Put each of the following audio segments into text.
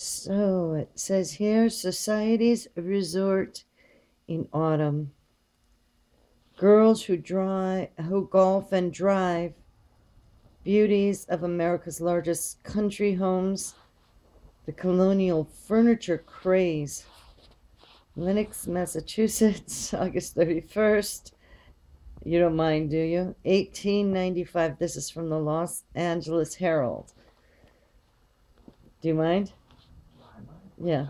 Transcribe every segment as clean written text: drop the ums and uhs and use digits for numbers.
So it says here, societies resort in autumn. Girls who golf and drive, beauties of America's largest country homes, the colonial furniture craze. Lenox, Massachusetts, August 31st. You don't mind, do you? 1895. This is from the Los Angeles Herald. Do you mind? Yeah.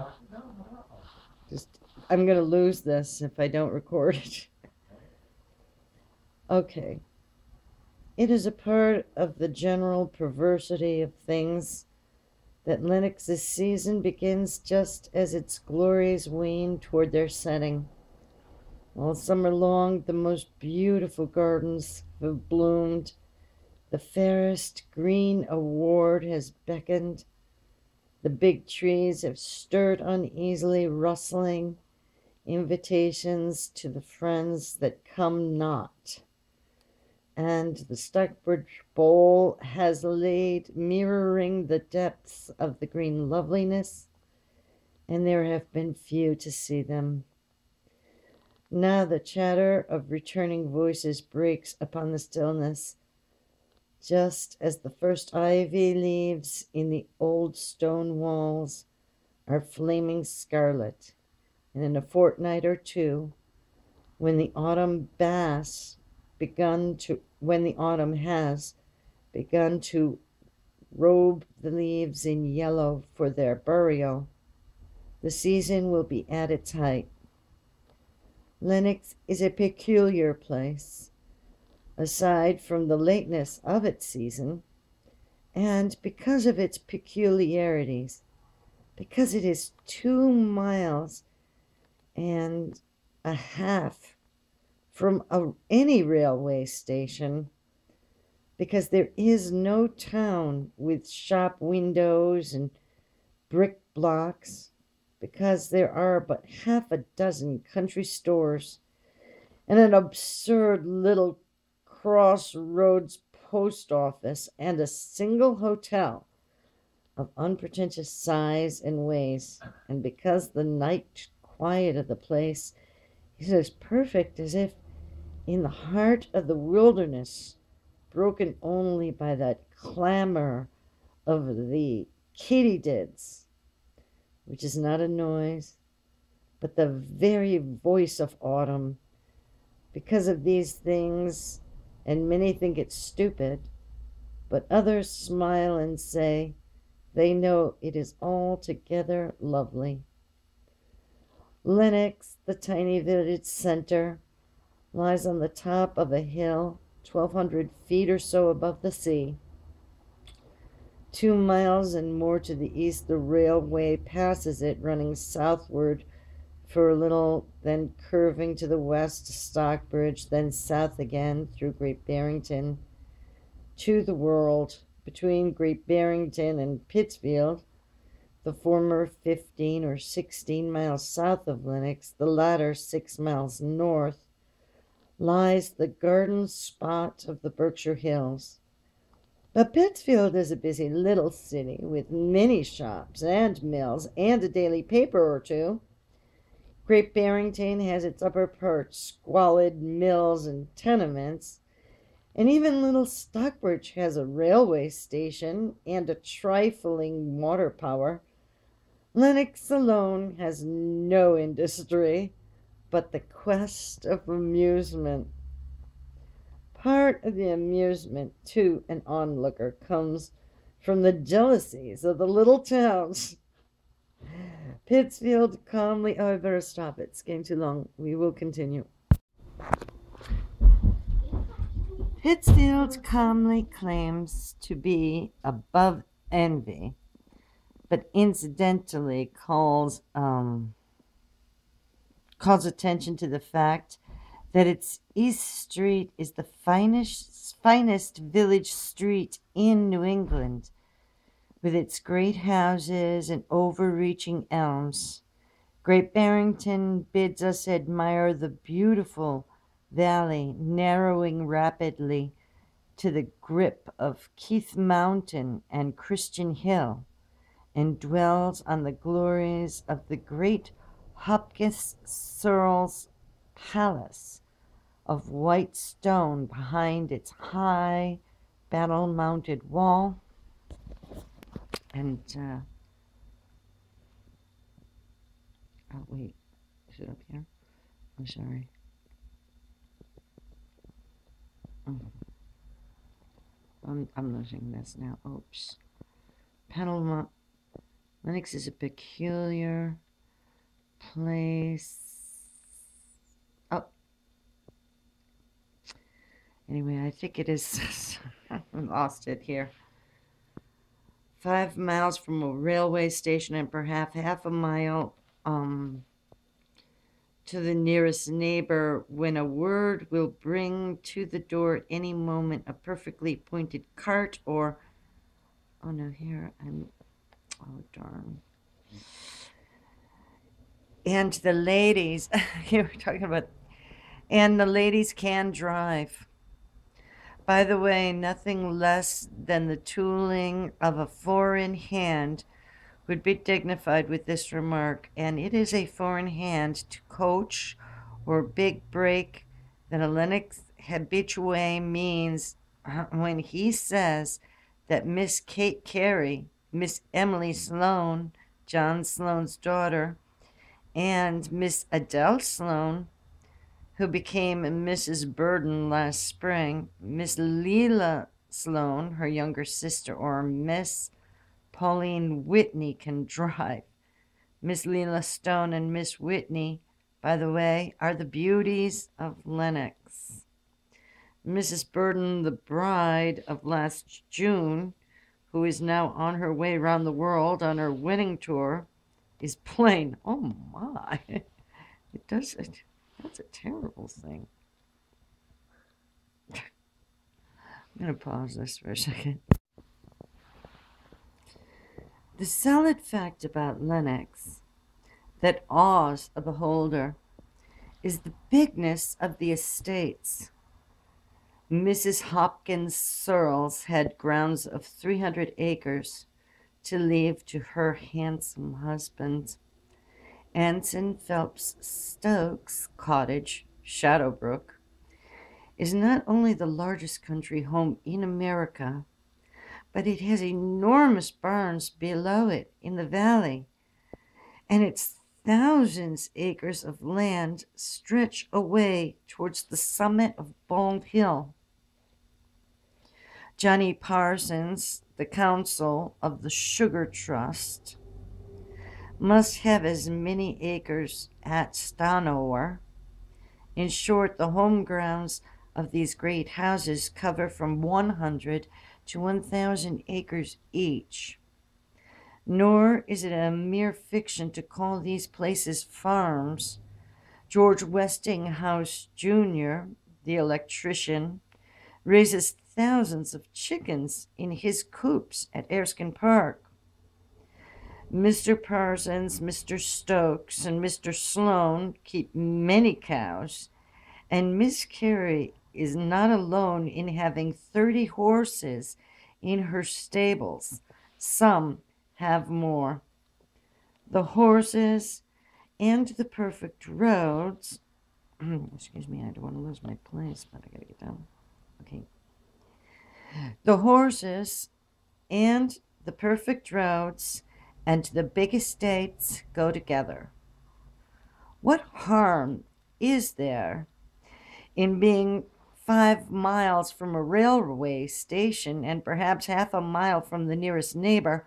I'm going to lose this if I don't record it. Okay. It is a part of the general perversity of things that Lennox's season begins just as its glories wane toward their setting. All summer long, the most beautiful gardens have bloomed. The fairest green award has beckoned. The big trees have stirred uneasily, rustling invitations to the friends that come not. And the Stockbridge bowl has laid mirroring the depths of the green loveliness, and there have been few to see them. Now the chatter of returning voices breaks upon the stillness, just as the first ivy leaves in the old stone walls are flaming scarlet, and in a fortnight or two, when the autumn has begun to robe the leaves in yellow for their burial, the season will be at its height. Lenox is a peculiar place, aside from the lateness of its season, and because of its peculiarities, because it is 2 miles and a half from any railway station, because there is no town with shop windows and brick blocks, because there are but half a dozen country stores and an absurd little crossroads post office and a single hotel of unpretentious size and ways, and because the night quiet of the place is as perfect as if in the heart of the wilderness, broken only by that clamor of the katydids, which is not a noise, but the very voice of autumn. Because of these things, and many think it stupid, but others smile and say they know it is altogether lovely. Lenox, the tiny village center, lies on the top of a hill 1,200 feet or so above the sea. 2 miles and more to the east, the railway passes it, running southward for a little, then curving to the west to Stockbridge, then south again through Great Barrington to the World. Between Great Barrington and Pittsfield, the former 15 or 16 miles south of Lenox, the latter 6 miles north, lies the garden spot of the Berkshire Hills. But Pittsfield is a busy little city with many shops and mills and a daily paper or two. Great Barrington has its upper part squalid mills and tenements, and even little Stockbridge has a railway station and a trifling water power. Lenox alone has no industry but the quest of amusement. Part of the amusement to an onlooker comes from the jealousies of the little towns. Pittsfield calmly, oh, I better stop it. It's getting too long. We will continue. Pittsfield calmly claims to be above envy, but incidentally calls attention to the fact that its East Street is the finest village street in New England, with its great houses and overreaching elms. Great Barrington bids us admire the beautiful valley narrowing rapidly to the grip of Keith Mountain and Christian Hill, and dwells on the glories of the great Hopkins Searle's palace of white stone behind its high battle-mounted wall. And, oh, wait, is it up here? I'm sorry. I'm losing this now. Oops. Lennox is a peculiar place. Oh. Anyway, I think it is. I lost it here. 5 miles from a railway station and perhaps half a mile to the nearest neighbor, when a word will bring to the door at any moment a perfectly pointed cart or, oh no, here oh darn. And the ladies, you were talking about, and the ladies can drive. By the way, nothing less than the tooling of a four-in hand would be dignified with this remark, and it is a four-in hand to coach or big break that a Lennox habitué means when he says that Miss Kate Carey, Miss Emily Sloane, John Sloane's daughter, and Miss Adele Sloane, who became Mrs. Burden last spring, Miss Leila Sloane, her younger sister, or Miss Pauline Whitney can drive. Miss Leila Stone and Miss Whitney, by the way, are the beauties of Lennox. Mrs. Burden, the bride of last June, who is now on her way around the world on her wedding tour, is plain. Oh my, that's a terrible thing. I'm going to pause this for a second. The solid fact about Lennox that awes a beholder is the bigness of the estates. Mrs. Hopkins Searles had grounds of 300 acres to leave to her handsome husband. Anson Phelps Stokes' cottage, Shadowbrook, is not only the largest country home in America, but it has enormous barns below it in the valley, and its thousands acres of land stretch away towards the summit of Bald Hill. Johnny Parsons, the counsel of the Sugar Trust, must have as many acres at Stanor. In short, the home grounds of these great houses cover from 100 to 1,000 acres each. Nor is it a mere fiction to call these places farms. George Westinghouse, Jr., the electrician, raises thousands of chickens in his coops at Erskine Park. Mr. Parsons, Mr. Stokes, and Mr. Sloane keep many cows, and Miss Carey is not alone in having 30 horses in her stables. Some have more. The horses and the perfect roads, excuse me, I don't want to lose my place, but I gotta get down. Okay. The horses and the perfect roads and the big estates go together. What harm is there in being 5 miles from a railway station and perhaps half a mile from the nearest neighbor,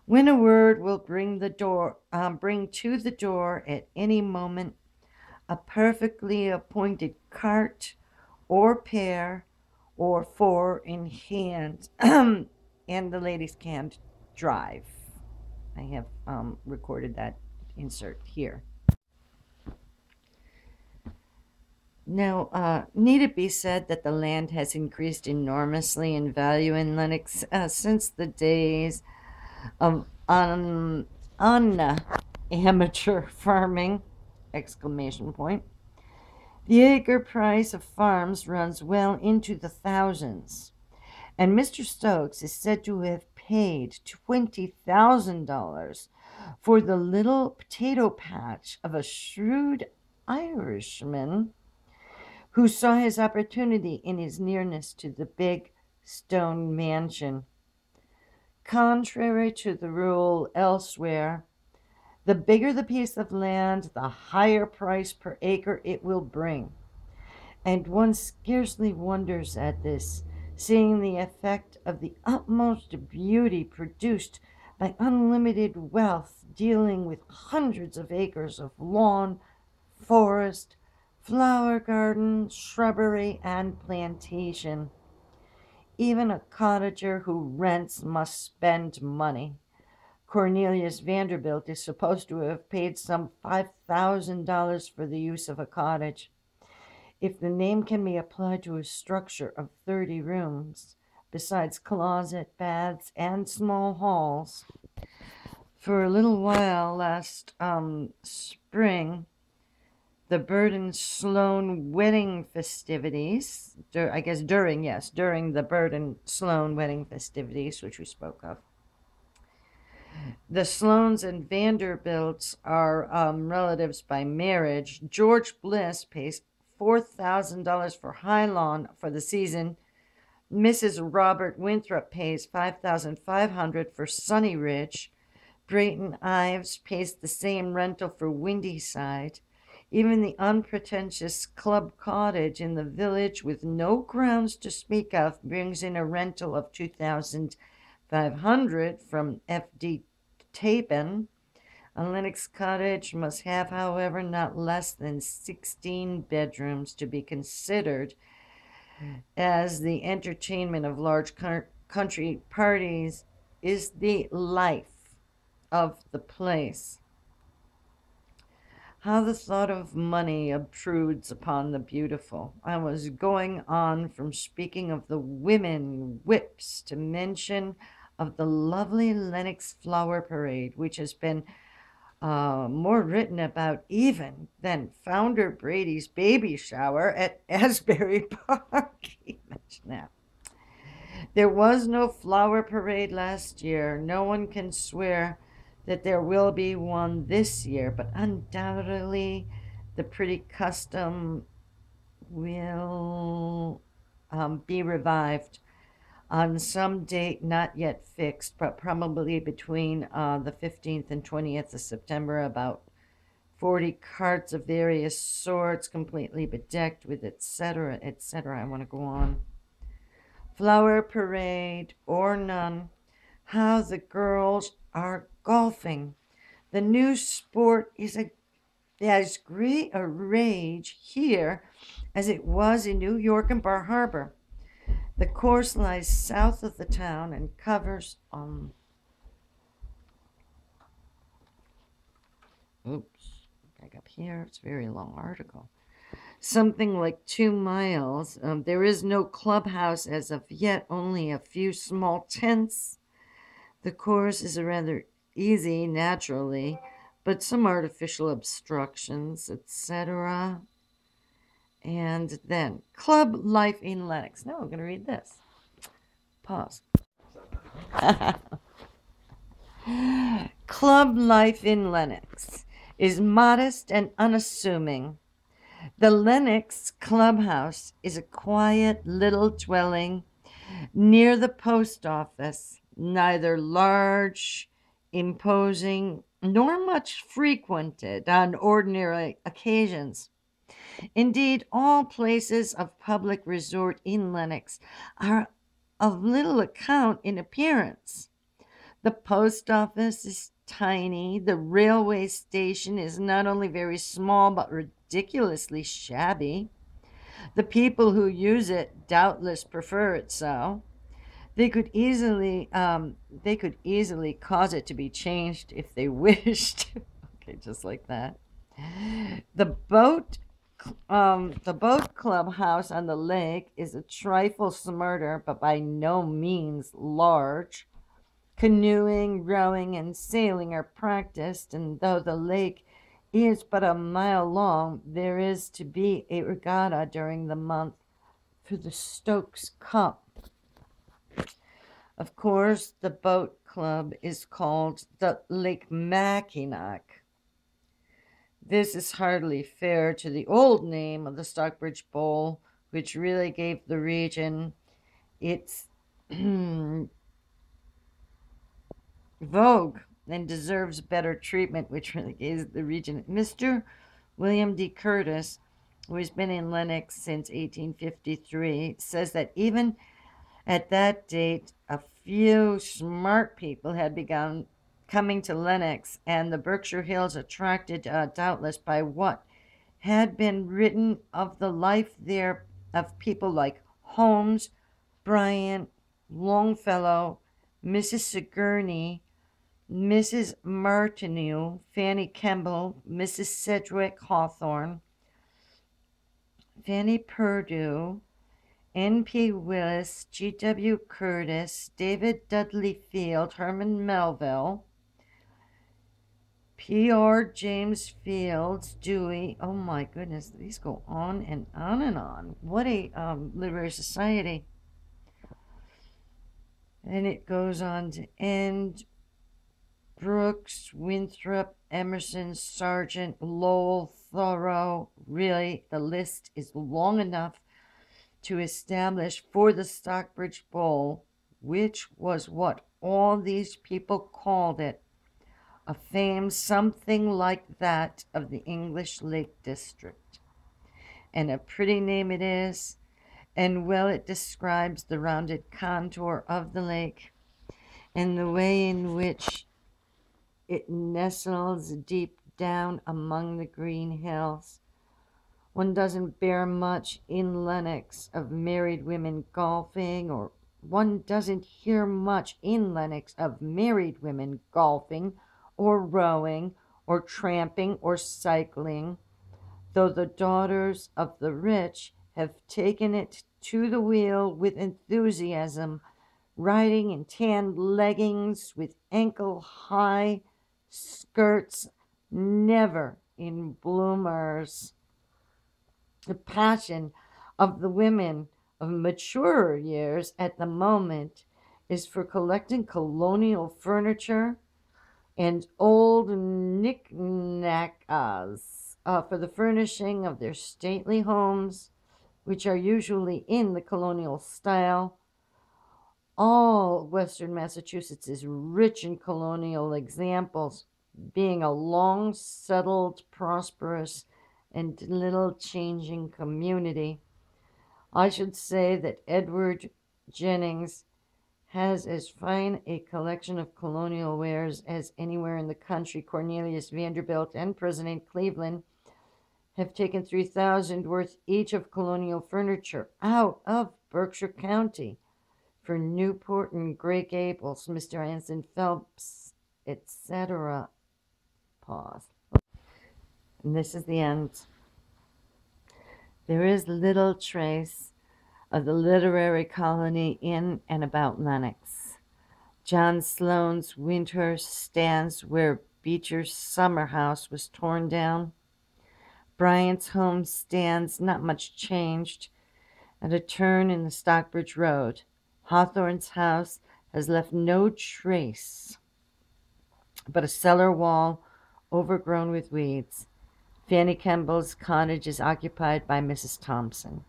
when a word will bring to the door at any moment a perfectly appointed cart or pair or four in hand, and the ladies can't drive. I have recorded that insert here. Now, need it be said that the land has increased enormously in value in Lennox since the days of amateur farming, exclamation point. The acre price of farms runs well into the thousands, and Mr. Stokes is said to have paid $20,000 for the little potato patch of a shrewd Irishman who saw his opportunity in his nearness to the big stone mansion. Contrary to the rule elsewhere, the bigger the piece of land, the higher price per acre it will bring. And one scarcely wonders at this, seeing the effect of the utmost beauty produced by unlimited wealth dealing with hundreds of acres of lawn, forest, flower garden, shrubbery, and plantation. Even a cottager who rents must spend money. Cornelius Vanderbilt is supposed to have paid some $5,000 for the use of a cottage. If the name can be applied to a structure of 30 rooms, besides closet, baths, and small halls. For a little while last spring, the Burden Sloan wedding festivities, during the Burden Sloan wedding festivities, which we spoke of. The Sloans and Vanderbilts are relatives by marriage. George Bliss pays $4,000 for High Lawn for the season. Mrs. Robert Winthrop pays $5,500 for Sunny Ridge. Brayton Ives pays the same rental for Windy Side. Even the unpretentious club cottage in the village with no grounds to speak of brings in a rental of $2,500 from F.D. Tappan. A Lennox cottage must have, however, not less than 16 bedrooms to be considered as the entertainment of large country parties is the life of the place. How the thought of money obtrudes upon the beautiful. I was going on from speaking of the women whips to mention of the lovely Lennox Flower Parade, which has been more written about even than Founder Brady's baby shower at Asbury Park. Imagine that. There was no flower parade last year. No one can swear that there will be one this year, but undoubtedly the pretty custom will be revived on some date not yet fixed, but probably between the 15th and 20th of September. About 40 carts of various sorts, completely bedecked with etc., etc. I want to go on. Flower parade or none, how the girls are golfing. The new sport is as great a rage here as it was in New York and Bar Harbor. The course lies south of the town and covers back up here, it's a very long article. Something like 2 miles. There is no clubhouse as of yet, only a few small tents. The course is rather easy, naturally, but some artificial obstructions, etc. And then, club life in Lennox. Now I'm going to read this. Pause. Club life in Lennox is modest and unassuming. The Lennox Clubhouse is a quiet little dwelling near the post office, neither large, imposing, nor much frequented on ordinary occasions. Indeed, all places of public resort in Lennox are of little account in appearance. The post office is tiny. The railway station is not only very small, but ridiculously shabby. The people who use it doubtless prefer it so. They could easily cause it to be changed if they wished. Okay, just like that. The boat clubhouse on the lake is a trifle smarter, but by no means large. Canoeing, rowing, and sailing are practiced, and though the lake is but a mile long, there is to be a regatta during the month for the Stokes Cup. Of course, the boat club is called the Lake Mackinac. This is hardly fair to the old name of the Stockbridge Bowl, which really gave the region its vogue and deserves better treatment, which really gives the region. Mr. William D. Curtis, who has been in Lenox since 1853, says that even at that date, a few smart people had begun coming to Lenox, and the Berkshire Hills attracted doubtless by what had been written of the life there of people like Holmes, Bryant, Longfellow, Mrs. Sigourney, Mrs. Martineau, Fanny Kemble, Mrs. Sedgwick Hawthorne, Fanny Purdue, N.P. Willis, G.W. Curtis, David Dudley Field, Herman Melville, P.R. James Fields, Dewey. Oh my goodness, these go on and on and on. What a literary society. And it goes on to end. Brooks, Winthrop, Emerson, Sargent, Lowell, Thoreau. Really, the list is long enough to establish for the Stockbridge Bowl, which was what all these people called it, a fame something like that of the English Lake District. And a pretty name it is, and well it describes the rounded contour of the lake and the way in which it nestles deep down among the green hills. One doesn't bear much in Lenox of married women golfing, or one doesn't hear much in Lenox of married women golfing or rowing or tramping or cycling, though the daughters of the rich have taken it to the wheel with enthusiasm, riding in tan leggings with ankle-high skirts, never in bloomers. The passion of the women of maturer years at the moment is for collecting colonial furniture and old knickknacks for the furnishing of their stately homes, which are usually in the colonial style. All Western Massachusetts is rich in colonial examples, being a long, settled, prosperous, and little changing community. I should say that Edward Jennings has as fine a collection of colonial wares as anywhere in the country. Cornelius Vanderbilt and President Cleveland have taken 3,000 worth each of colonial furniture out of Berkshire County for Newport and Grey Gables, Mr. Anson Phelps, etc. Pause. And this is the end. There is little trace of the literary colony in and about Lenox. John Sloane's winter stands where Beecher's summer house was torn down. Bryant's home stands, not much changed, at a turn in the Stockbridge Road. Hawthorne's house has left no trace but a cellar wall overgrown with weeds. Fanny Kemble's cottage is occupied by Mrs. Thompson.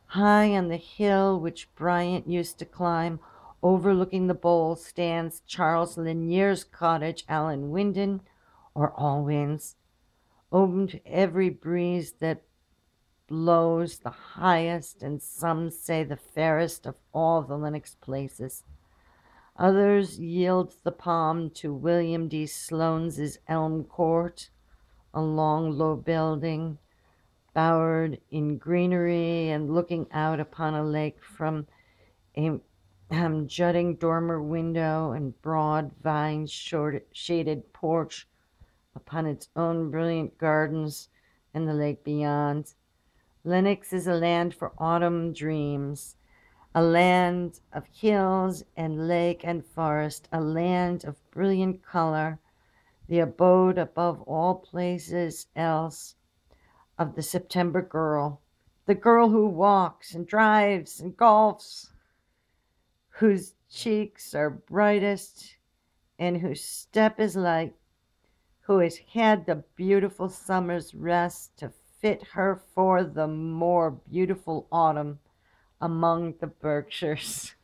High on the hill which Bryant used to climb, overlooking the bowl, stands Charles Lanier's cottage, Allan Wyndon, or Allwyn's, open to every breeze that blows, the highest and some say the fairest of all the Lenox places. Others yield the palm to William D. Sloane's Elm Court, a long, low building, bowered in greenery and looking out upon a lake from a jutting dormer window and broad vine-shaded porch upon its own brilliant gardens and the lake beyond. Lenox is a land for autumn dreams, a land of hills and lake and forest, a land of brilliant color, the abode above all places else of the September girl, the girl who walks and drives and golfs, whose cheeks are brightest, and whose step is light, who has had the beautiful summer's rest to fit her for the more beautiful autumn among the Berkshires.